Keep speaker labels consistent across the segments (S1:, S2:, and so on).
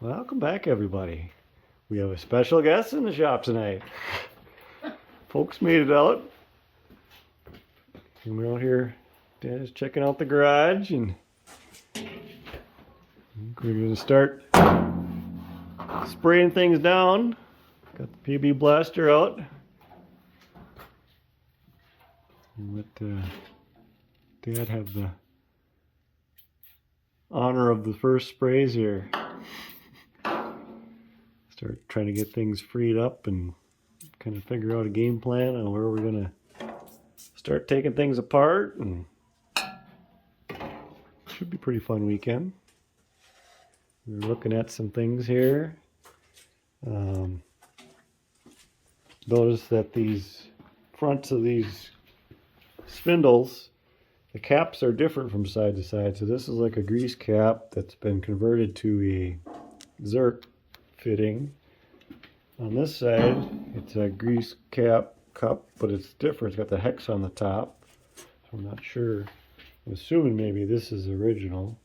S1: Welcome back, everybody. We have a special guest in the shop tonight. Folks made it out. And we're out here. Dad is checking out the garage, and we're going to start spraying things down. Got the PB blaster out. And let Dad have the honor of the first sprays here. Start trying to get things freed up and kind of figure out a game plan on where we're going to start taking things apart. And should be a pretty fun weekend. We're looking at some things here. Notice that these fronts of these spindles, the caps are different from side to side. So this is like a grease cap that's been converted to a Zerk fitting. On this side, it's a grease cap cup, but it's different. It's got the hex on the top. So I'm not sure. I'm assuming maybe this is original.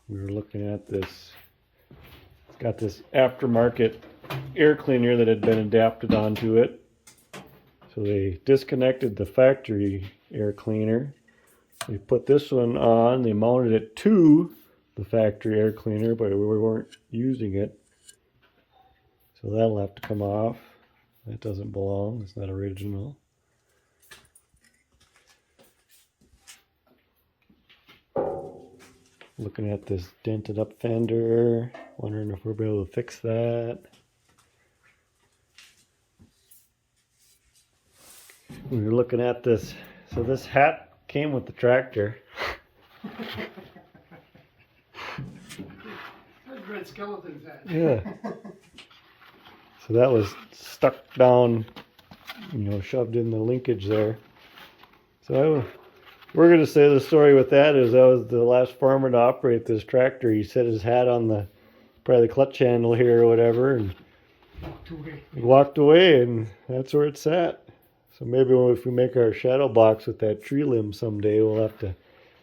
S1: We were looking at this. It's got this aftermarket air cleaner that had been adapted onto it. So they disconnected the factory air cleaner. They put this one on. They mounted it to the factory air cleaner, but we weren't using it. So that'll have to come off. That doesn't belong. It's not original. Looking at this dented up fender. Wondering if we'll be able to fix that. We were looking at this. So this hat came with the tractor.
S2: Red skeleton's hat.
S1: Yeah. So that was stuck down, shoved in the linkage there. So we're going to say the story with that is I was the last farmer to operate this tractor. He set his hat on probably the clutch handle here or whatever, and he walked away, and that's where it's at. So maybe if we make our shadow box with that tree limb someday, we'll have to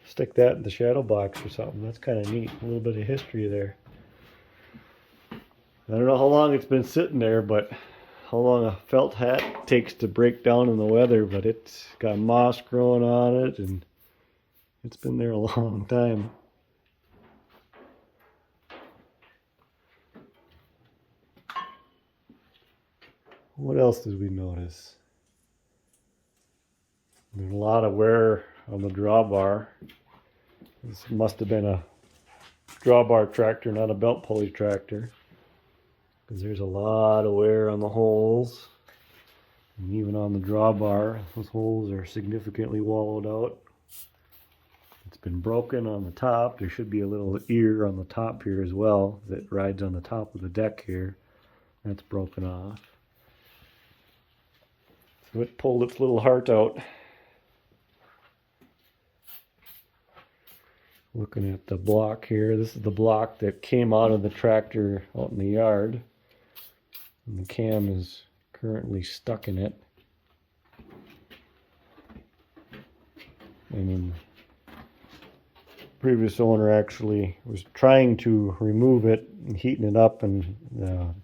S1: stick that in the shadow box or something. That's kind of neat. A little bit of history there. I don't know how long it's been sitting there, but how long a felt hat takes to break down in the weather, but it's got moss growing on it, and it's been there a long time. What else did we notice? There's a lot of wear on the drawbar. This must have been a drawbar tractor, not a belt pulley tractor. Because there's a lot of wear on the holes. And even on the drawbar, those holes are significantly wallowed out. It's been broken on the top. There should be a little ear on the top here as well that rides on the top of the deck here. That's broken off. So it pulled its little heart out. Looking at the block here, this is the block that came out of the tractor out in the yard. And the cam is currently stuck in it. And then the previous owner actually was trying to remove it and heating it up, and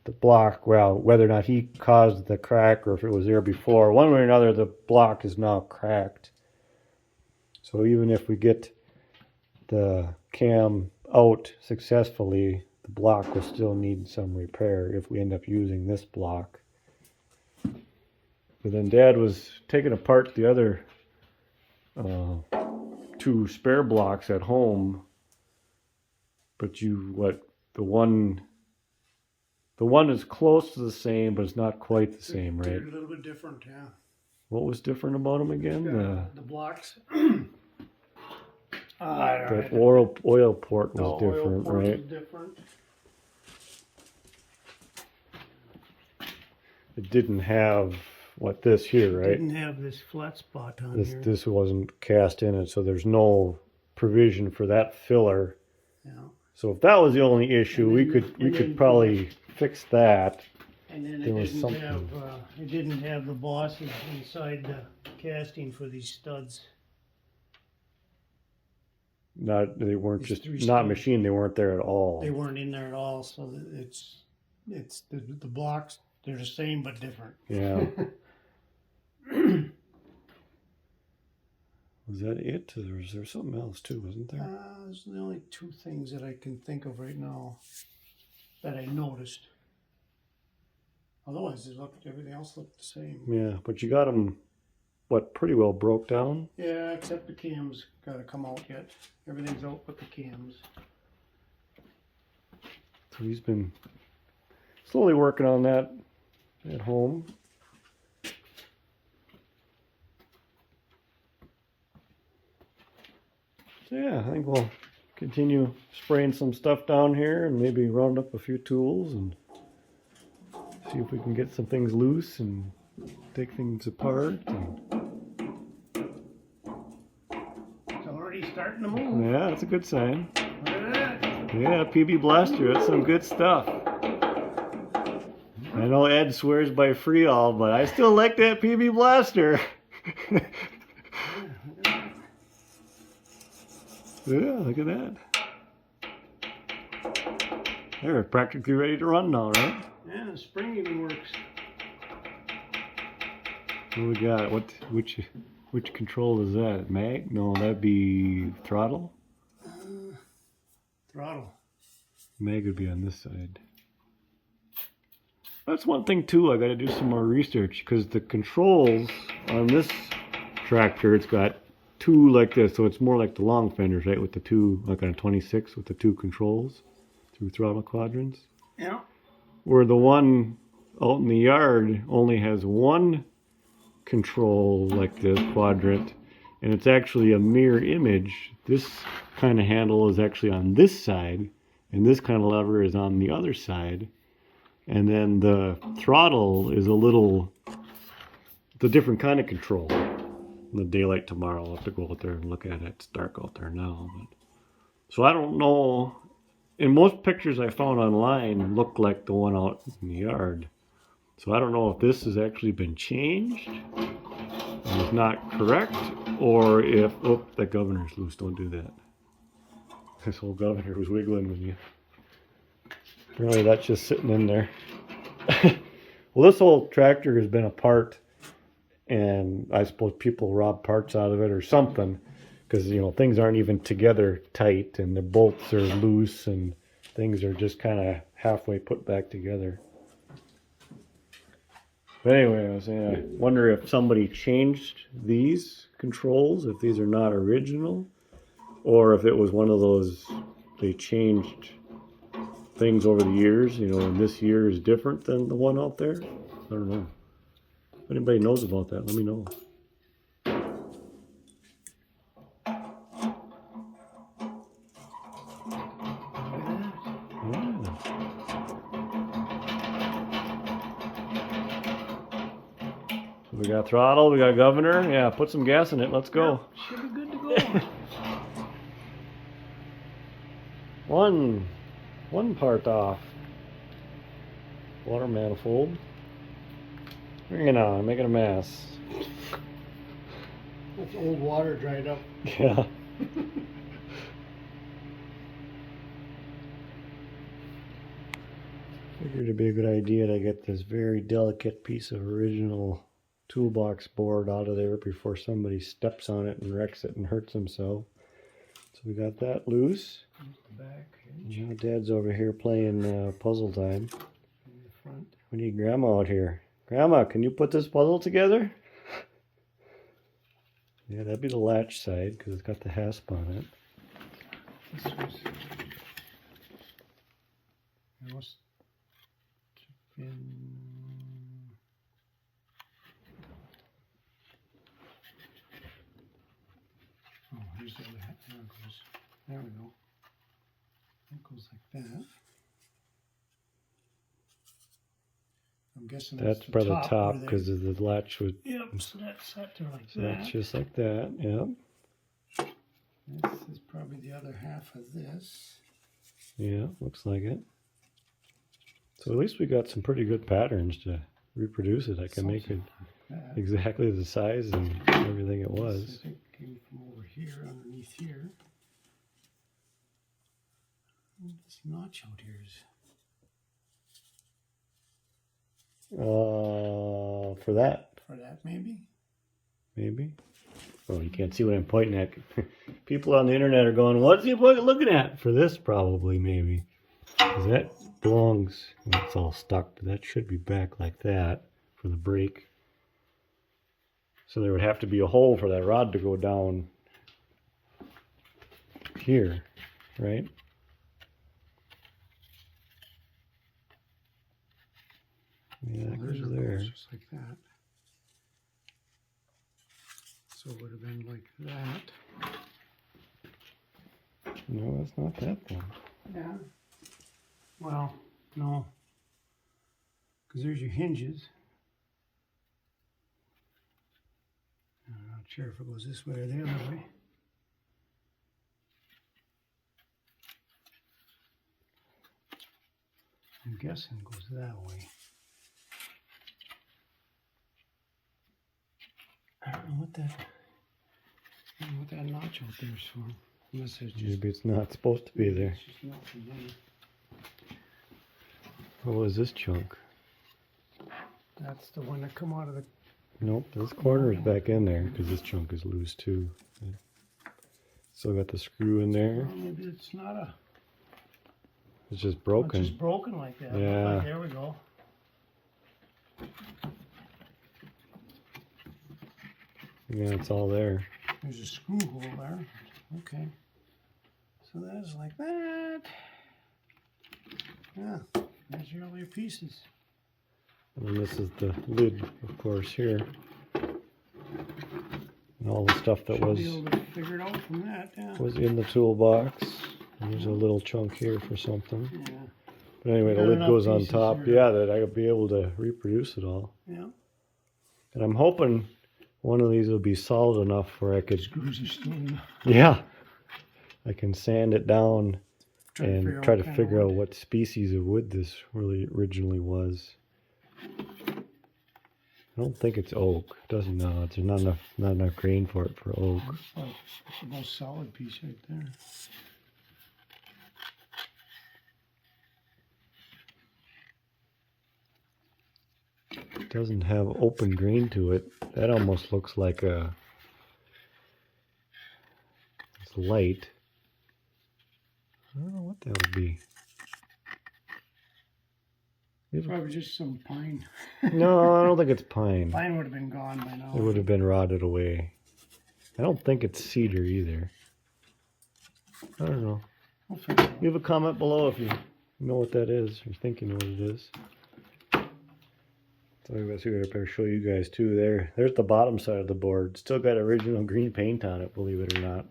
S1: the block, well, whether or not he caused the crack or if it was there before, one way or another, the block is now cracked. So even if we get the cam out successfully, the block will still need some repair if we end up using this block. But then Dad was taking apart the other two spare blocks at home, but the one is close to the same, but it's not quite the same, right?
S2: They're a little bit different, yeah.
S1: What was different about them again?
S2: The blocks.
S1: The oil port was different, right?
S2: Was different.
S1: It didn't have this here, right?
S2: It didn't have this flat spot on here.
S1: This wasn't cast in it, so there's no provision for that filler.
S2: Yeah.
S1: So if that was the only issue, we could probably fix that.
S2: And then it didn't have the bosses inside the casting for these studs.
S1: They weren't
S2: It's
S1: just
S2: three
S1: not
S2: screws.
S1: machined. They weren't there at all.
S2: They weren't in there at all, so that it's the blocks. They're the same but different.
S1: Yeah. Was that it? Or was there something else too? Wasn't there?
S2: Those are the only two things that I can think of right now that I noticed. Otherwise, everything else looked the same.
S1: Yeah, but you got them, pretty well broke down.
S2: Yeah, except the cams got to come out yet. Everything's out but the cams.
S1: So he's been slowly working on that at home. So yeah, I think we'll continue spraying some stuff down here and maybe round up a few tools and see if we can get some things loose and take things apart.
S2: It's already starting to move.
S1: Yeah, that's a good sign.
S2: Look at that.
S1: Yeah, PB Blaster, that's some good stuff. I know Ed swears by Freeall, but I still like that PB Blaster. Yeah, look at that. They're practically ready to run now, right?
S2: Yeah, the spring even works.
S1: What do we got? Which control is that? Mag? No, that'd be throttle.
S2: Throttle.
S1: Mag would be on this side. That's one thing too. I got to do some more research because the controls on this tractor, it's got two like this, so it's more like the long fenders, right? With the two, like on a 26, with the two controls, two throttle quadrants.
S2: Yeah.
S1: Where the one out in the yard only has one control like this quadrant, and it's actually a mirror image. This kind of handle is actually on this side, and this kind of lever is on the other side. And then the throttle is it's a different kind of control. In the daylight tomorrow, I'll have to go out there and look at it. It's dark out there now. So I don't know. In most pictures I found online look like the one out in the yard. So I don't know if this has actually been changed and is not correct, or if, oh, that governor's loose, don't do that. This whole governor was wiggling with you. Really, that's just sitting in there. Well, this whole tractor has been apart, and I suppose people rob parts out of it or something, because things aren't even together tight, and the bolts are loose, and things are just kind of halfway put back together. But anyway, I was saying, I wonder if somebody changed these controls, if these are not original, or if it was one of those, they changed things over the years, and this year is different than the one out there. I don't know. If anybody knows about that, let me know. Yeah. So we got throttle, we got governor. Yeah, put some gas in it. Let's go.
S2: Should be good to go.
S1: One part off. Water manifold. Bring it on, making a mess.
S2: That's old water dried up.
S1: Yeah. Figured it'd be a good idea to get this very delicate piece of original toolbox board out of there before somebody steps on it and wrecks it and hurts himself. So we got that loose.
S2: Back
S1: Now Dad's over here playing puzzle time.
S2: in the front.
S1: We need Grandma out here. Grandma, can you put this puzzle together? Yeah, that'd be the latch side because it's got the hasp on it.
S2: This was. It must have been. Oh, here's the other hat. There it goes. There we go. It goes like that. I'm guessing
S1: That's
S2: the
S1: by the
S2: top
S1: top
S2: where they-
S1: because the latch would.
S2: Yep, so that's set there like
S1: So
S2: that.
S1: that's just like that. Yep.
S2: This is probably the other half of this.
S1: Yeah, looks like it. So at least we got some pretty good patterns to reproduce it. I can make it
S2: That.
S1: exactly the size and everything it
S2: This,
S1: was.
S2: I think came from over here, underneath here. This notch out here is.
S1: For that,
S2: For that, maybe?
S1: maybe. Oh, you can't see what I'm pointing at. People on the internet are going, what's he looking at? For this, probably, maybe. Because that belongs, well, it's all stuck, but that should be back like that for the brake. So there would have to be a hole for that rod to go down here, right? Yeah, it goes there.
S2: Just like that. So it would have been like that.
S1: No, that's not that one.
S2: Yeah. Well, no. Because there's your hinges. I'm not sure if it goes this way or the other way. I'm guessing it goes that way. I don't know what that notch out there is for. Unless it's just,
S1: Maybe it's not supposed to be there.
S2: it's just not for money.
S1: What was this chunk?
S2: That's the one that come out of the.
S1: Nope, this corner is back in there because this chunk is loose too. Still got the screw in there.
S2: Well, maybe it's not a.
S1: It's just
S2: It's
S1: broken.
S2: just broken like that.
S1: Yeah.
S2: There we go.
S1: Yeah, it's all there.
S2: There's a screw hole there. Okay. So that is like that. Yeah. There's your other pieces.
S1: And then this is the lid, of course, here. And all the stuff that
S2: Should be able to figure it out from that. Yeah.
S1: was in the toolbox. And there's a little chunk here for something.
S2: Yeah.
S1: But anyway, the
S2: Got
S1: lid
S2: enough
S1: goes on
S2: pieces
S1: top.
S2: here.
S1: Yeah, that I'll be able to reproduce it all.
S2: Yeah.
S1: And I'm hoping one of these will be solid enough where I could,
S2: Screws are still in.
S1: yeah, I can sand it down
S2: Try to figure
S1: and
S2: out
S1: try to
S2: what kind of
S1: figure out
S2: wood.
S1: what species of wood this really originally was. I don't think it's oak. It doesn't know. There's not enough grain for it for oak.
S2: Oh, that's the most solid piece right there.
S1: It doesn't have open grain to it. That almost looks like it's light. I don't know what that would be.
S2: Probably just some pine.
S1: No, I don't think it's pine.
S2: Pine would have been gone by now.
S1: It would have been rotted away. I don't think it's cedar either. I don't know.
S2: We'll figure it out.
S1: Leave a comment below if you know what that is, or think you know what it is. So I better show you guys too. There's the bottom side of the board. Still got original green paint on it, believe it or not.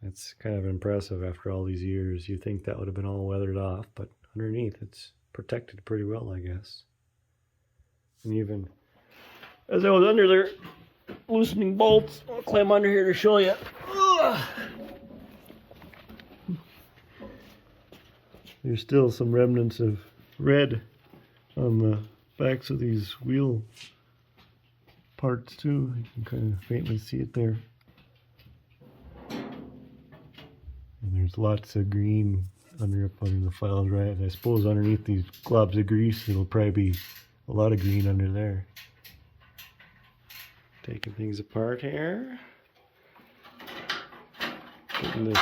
S1: It's kind of impressive after all these years. You think that would have been all weathered off, but underneath it's protected pretty well, I guess. And even as I was under there loosening bolts, I'll climb under here to show you. Ugh. There's still some remnants of red on the backs of these wheel parts too. You can kind of faintly see it there. And there's lots of green up under the file drive. I suppose underneath these globs of grease, it'll probably be a lot of green under there. Taking things apart here. Getting this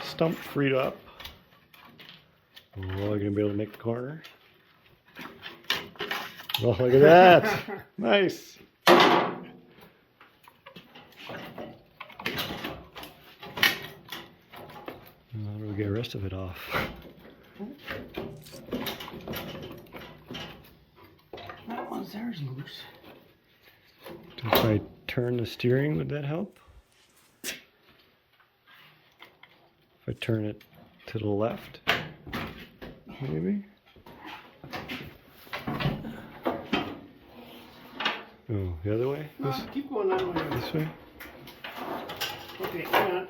S1: stump freed up. Oh, I'm gonna be able to make the corner. Oh, look at that! Nice. How do we get the rest of it off?
S2: That one's there's loose.
S1: If I turn the steering, would that help? If I turn it to the left, maybe? Oh, the other way?
S2: No, keep going that way.
S1: This way?
S2: Okay, hang on.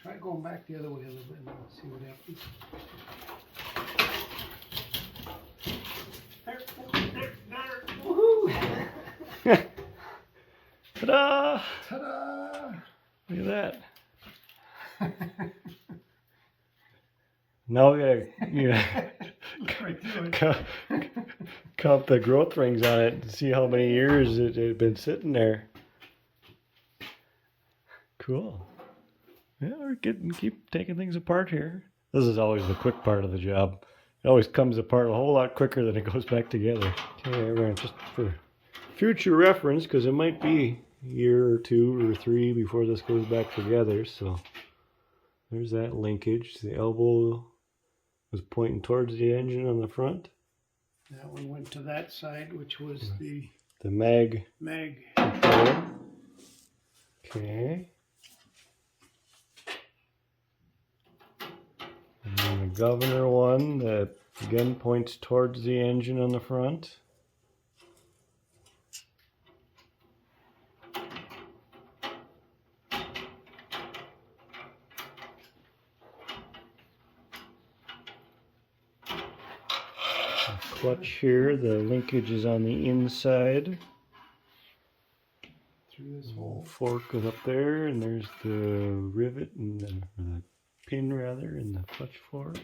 S2: Try going back the other way a little bit and see what happens.
S1: Ta-da!
S2: Ta-da!
S1: Look at that. Now we gotta,
S2: Right through it.
S1: count the growth rings on it and see how many years it had been sitting there. Cool. Yeah, we're keep taking things apart here. This is always the quick part of the job. It always comes apart a whole lot quicker than it goes back together. Okay, everyone, just for future reference, because it might be a year or 2 or 3 before this goes back together. So there's that linkage. The elbow was pointing towards the engine on the front.
S2: That one went to that side, which was the
S1: mag controller. Okay. And then the governor one that again points towards the engine on the front. Clutch here, the linkage is on the inside.
S2: through this hole.
S1: Fork is up there, and there's the rivet and the pin rather in the clutch fork.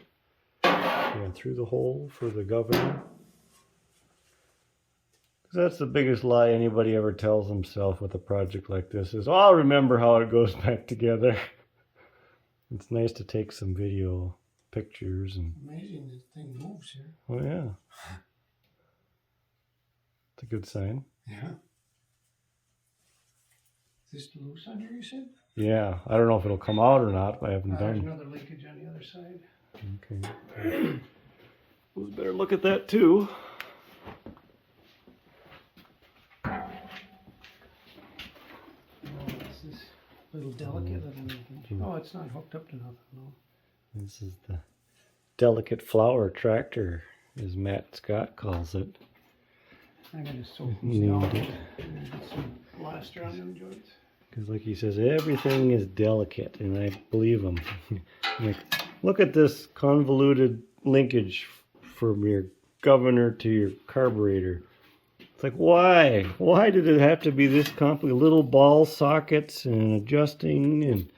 S1: Yeah, through the hole for the governor. That's the biggest lie anybody ever tells themselves with a project like this is, oh, I'll remember how it goes back together. It's nice to take some video pictures and.
S2: Amazing this thing moves here.
S1: Oh yeah. It's a good sign.
S2: Yeah. Is this loose on here, you said?
S1: Yeah, I don't know if it'll come out or not. I haven't
S2: There's
S1: done.
S2: another leakage on the other side.
S1: Okay. Let's better look at that too.
S2: Oh, this is a little delicate. Oh, it's not hooked up to nothing, no.
S1: This is the delicate flower tractor, as Matt Scott calls it.
S2: I gotta soak these
S1: Named
S2: down.
S1: it.
S2: And get some plaster on them joints.
S1: Because like he says, everything is delicate, and I believe him. Like, look at this convoluted linkage from your governor to your carburetor. It's like, why? Why did it have to be this complicated? Little ball sockets and adjusting, and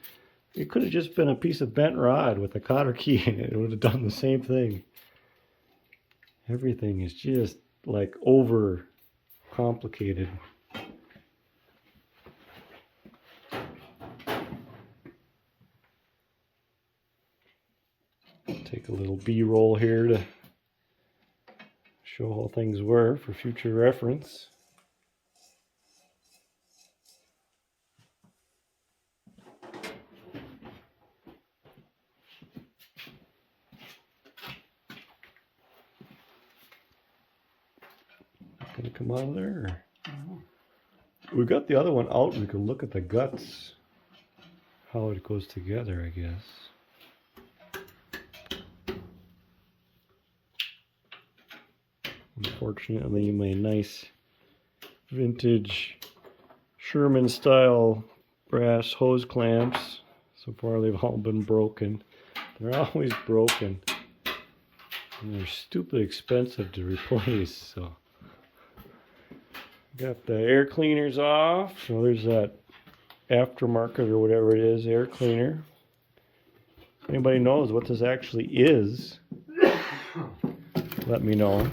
S1: it could have just been a piece of bent rod with a cotter key in it. It would have done the same thing. Everything is just like over complicated. Take a little B-roll here to show how things were for future reference. Gonna come out of there? We got the other one out. We can look at the guts, how it goes together, I guess. Unfortunately, my nice vintage Sherman style brass hose clamps, so far they've all been broken. They're always broken, and they're stupid expensive to replace. So got the air cleaners off. So there's that aftermarket or whatever it is, air cleaner. If anybody knows what this actually is, let me know.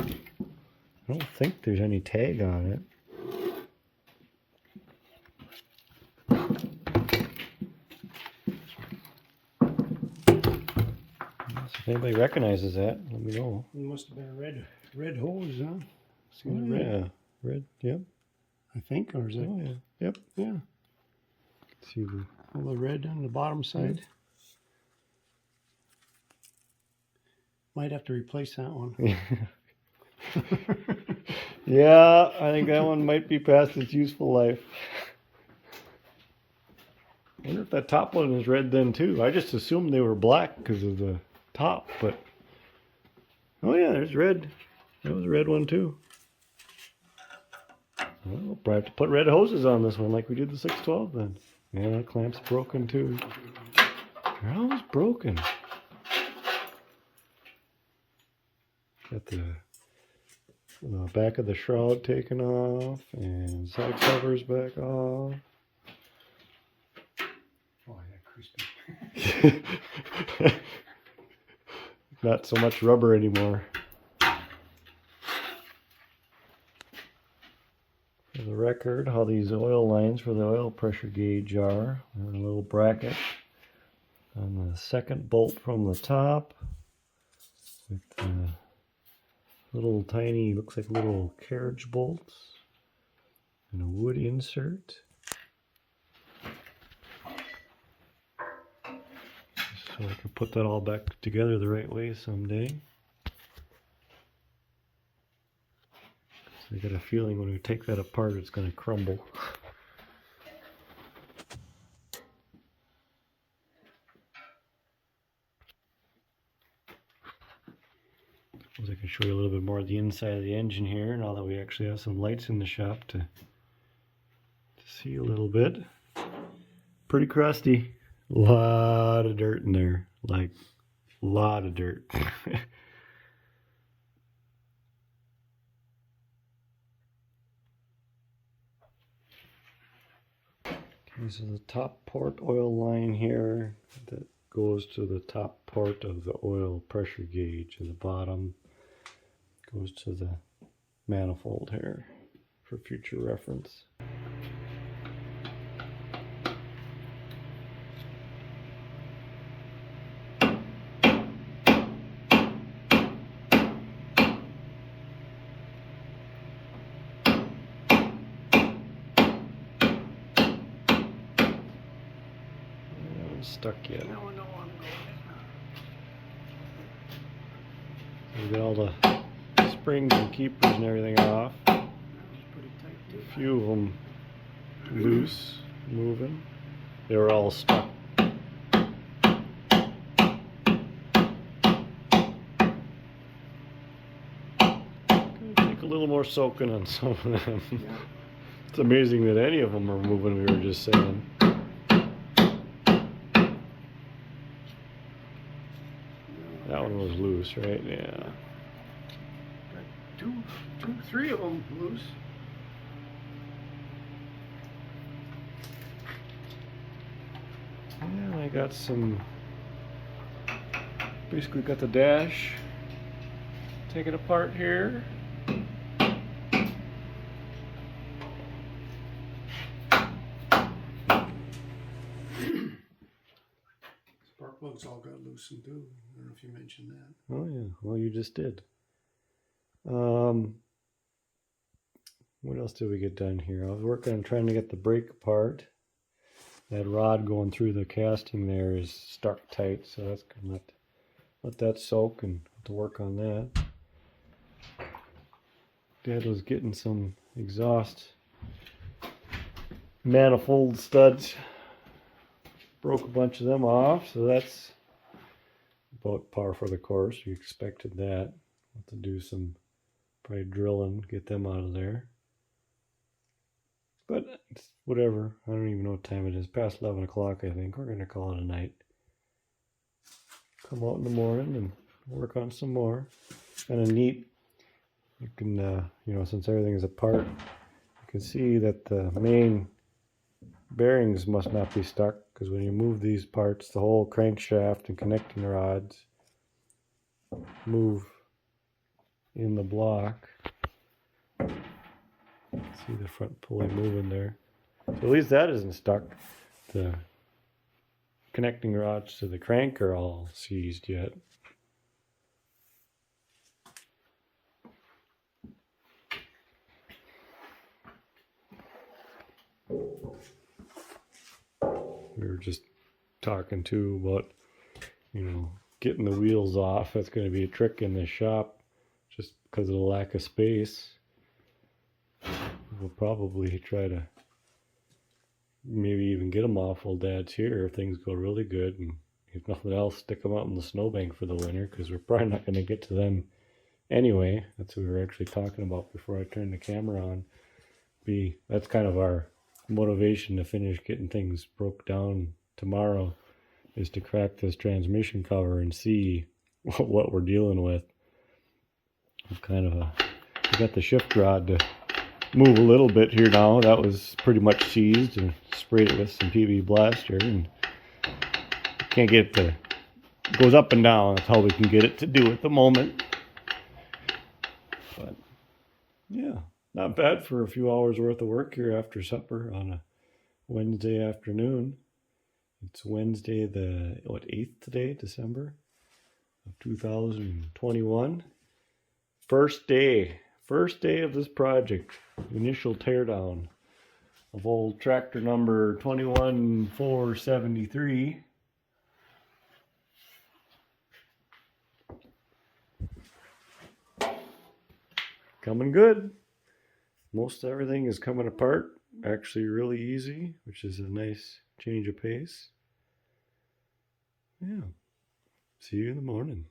S1: I don't think there's any tag on it. If anybody recognizes that, let me know.
S2: It must have been a red hose, huh? See
S1: Oh,
S2: the red?
S1: yeah, red, yep.
S2: I think, or is it?
S1: Oh, yeah, yep.
S2: Yeah.
S1: See the
S2: All the red on the bottom side. Might have to replace that one.
S1: Yeah, I think that one might be past its useful life. I wonder if that top one is red then too. I just assumed they were black because of the top, but oh yeah, there's red. That was a red one too. Well, we'll probably have to put red hoses on this one like we did the 612 then. Yeah, that clamp's broken too. They're always broken. Got the the back of the shroud taken off and side covers back off.
S2: Oh yeah, crispy.
S1: Not so much rubber anymore. For the record, how these oil lines for the oil pressure gauge are. And a little bracket on the second bolt from the top with little tiny, looks like little carriage bolts and a wood insert. So I can put that all back together the right way someday. I got a feeling when we take that apart it's going to crumble. Suppose I can show you a little bit more of the inside of the engine here now that we actually have some lights in the shop to see a little bit. Pretty crusty. A lot of dirt in there. Like, a lot of dirt. This is the top port oil line here that goes to the top port of the oil pressure gauge, and the bottom goes to the manifold here for future reference. Stuck yet.
S2: No, I'm going.
S1: We got all the springs and keepers and everything off.
S2: That was pretty tight too.
S1: A few of them loose, moving. They were all stuck. Gonna take a little more soaking on some of them.
S2: Yeah.
S1: It's amazing that any of them are moving, we were just saying. That one was loose, right? Yeah.
S2: Got three of them loose.
S1: And I got some, basically got the dash taken apart here.
S2: Spark plugs all got loosened too. I don't know if you mentioned that.
S1: Oh yeah, well you just did. What else did we get done here? I was working on trying to get the brake apart. That rod going through the casting there is stuck tight, so that's gonna let that soak and have to work on that. Dad was getting some exhaust manifold studs. Broke a bunch of them off, so that's about par for the course. You expected that. Have to do some probably drilling, get them out of there. But it's whatever. I don't even know what time it is. Past 11 o'clock, I think. We're going to call it a night. Come out in the morning and work on some more. Kind of neat. You can, you know, since everything is apart, you can see that the main bearings must not be stuck, because when you move these parts, the whole crankshaft and connecting rods move in the block. See the front pulley moving there. So at least that isn't stuck. The connecting rods to the crank are all seized yet. We were just talking too about, you know, getting the wheels off. That's going to be a trick in the shop just because of the lack of space. We'll probably try to maybe even get them off while Dad's here if things go really good, and if nothing else, stick them out in the snowbank for the winter, because we're probably not going to get to them anyway. That's what we were actually talking about before I turned the camera on. That's kind of our motivation to finish getting things broke down tomorrow, is to crack this transmission cover and see what we're dealing with. It's kind of a I got the shift rod to move a little bit here now. That was pretty much seized, and sprayed it with some PB Blaster, and can't get it to, it goes up and down. That's how we can get it to do at the moment. But yeah, not bad for a few hours worth of work here after supper on a Wednesday afternoon. It's Wednesday the 8th today, December of 2021. First day of this project, initial teardown of old tractor number 21473. Coming good. Most everything is coming apart, actually really easy, which is a nice change of pace. Yeah. See you in the morning.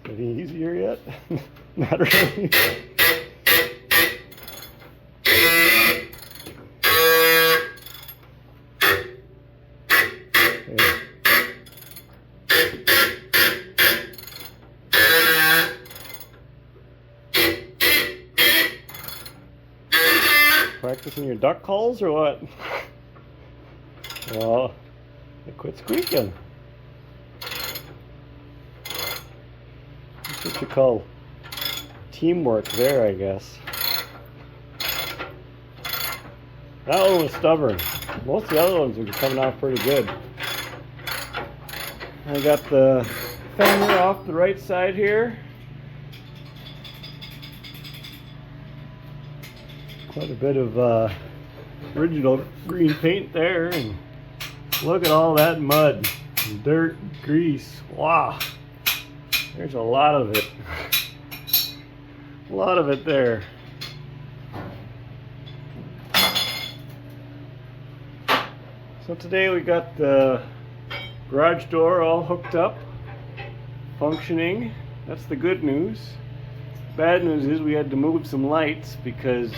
S1: Any easier yet? Not really. Practicing your duck calls or what? Well, it quit squeaking. That's what you call teamwork there, I guess. That one was stubborn. Most of the other ones were coming off pretty good. I got the fender off the right side here. Quite a bit of original green paint there, and look at all that mud, and dirt, grease. Wow, there's a lot of it. A lot of it there. So today we got the garage door all hooked up, functioning. That's the good news. Bad news is we had to move some lights because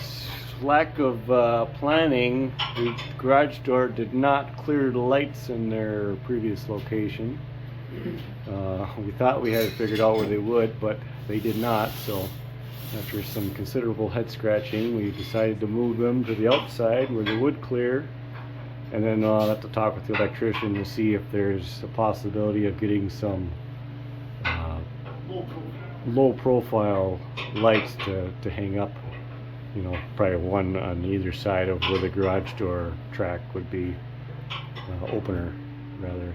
S1: lack of planning. The garage door did not clear the lights in their previous location. We thought we had it figured out where they would, but they did not. So after some considerable head scratching, we decided to move them to the outside where they would clear. And then I'll have to talk with the electrician to see if there's a possibility of getting some low profile lights to hang up. You know, probably one on either side of where the garage door track would be, opener rather.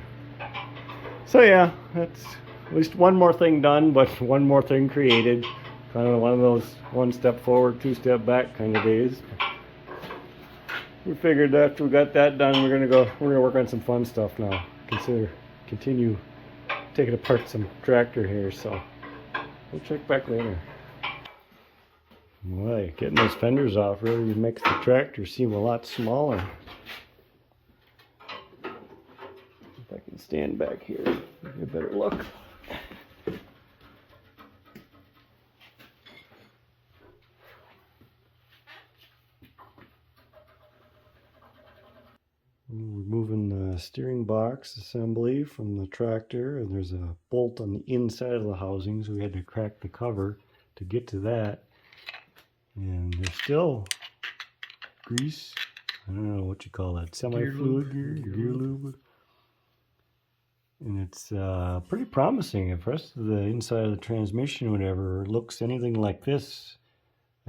S1: So yeah, that's at least one more thing done, but one more thing created. Kind of one of those one step forward, two step back kind of days. We figured after we got that done, we're gonna work on some fun stuff now. Continue taking apart some tractor here, so we'll check back later. Boy, getting those fenders off really makes the tractor seem a lot smaller. If I can stand back here, give you a better look. We're moving the steering box assembly from the tractor, and there's a bolt on the inside of the housing, so we had to crack the cover to get to that. And there's still grease, I don't know what you call that, semi-fluid gear lube. And it's pretty promising. If the rest of the inside of the transmission or whatever looks anything like this,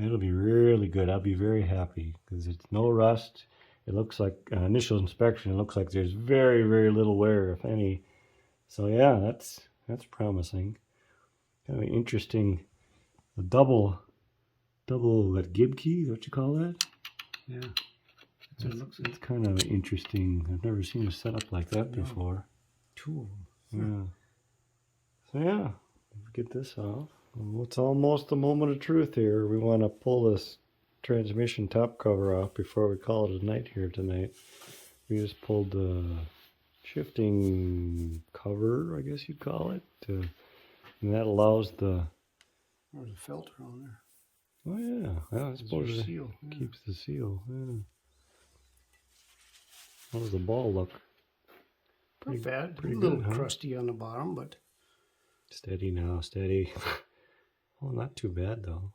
S1: it'll be really good. I'll be very happy because it's no rust. It looks like, initial inspection, it looks like there's very, very little wear, if any. So yeah, that's promising. Kind of interesting, a double that gib key, is what you call that?
S2: Yeah.
S1: It's kind of interesting. I've never seen a setup like that before.
S2: Two of them.
S1: Yeah. So yeah, get this off. Well, it's almost a moment of truth here. We want to pull this transmission top cover off before we call it a night here tonight. We just pulled the shifting cover, I guess you'd call it, and that allows the...
S2: There's a filter on there.
S1: Oh yeah, I suppose it
S2: seal. Yeah.
S1: keeps the seal. Yeah. How does the ball look?
S2: Not bad.
S1: pretty
S2: A little
S1: good, huh?
S2: crusty on the bottom, but
S1: Steady now, steady. Oh, not too bad though.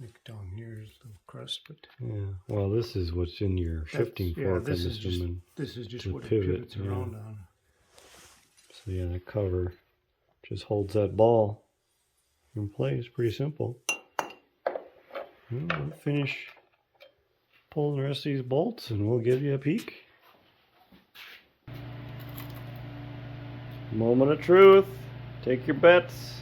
S2: like down here is a little crust, but
S1: Yeah. Well, this is what's in your shifting fork.
S2: this
S1: I'm
S2: is just
S1: assuming.
S2: what
S1: the
S2: it
S1: pivot,
S2: pivots
S1: yeah.
S2: around on.
S1: So yeah, the cover just holds that ball in place. Pretty simple. Well, we'll finish pulling the rest of these bolts and we'll give you a peek. Moment of truth. Take your bets.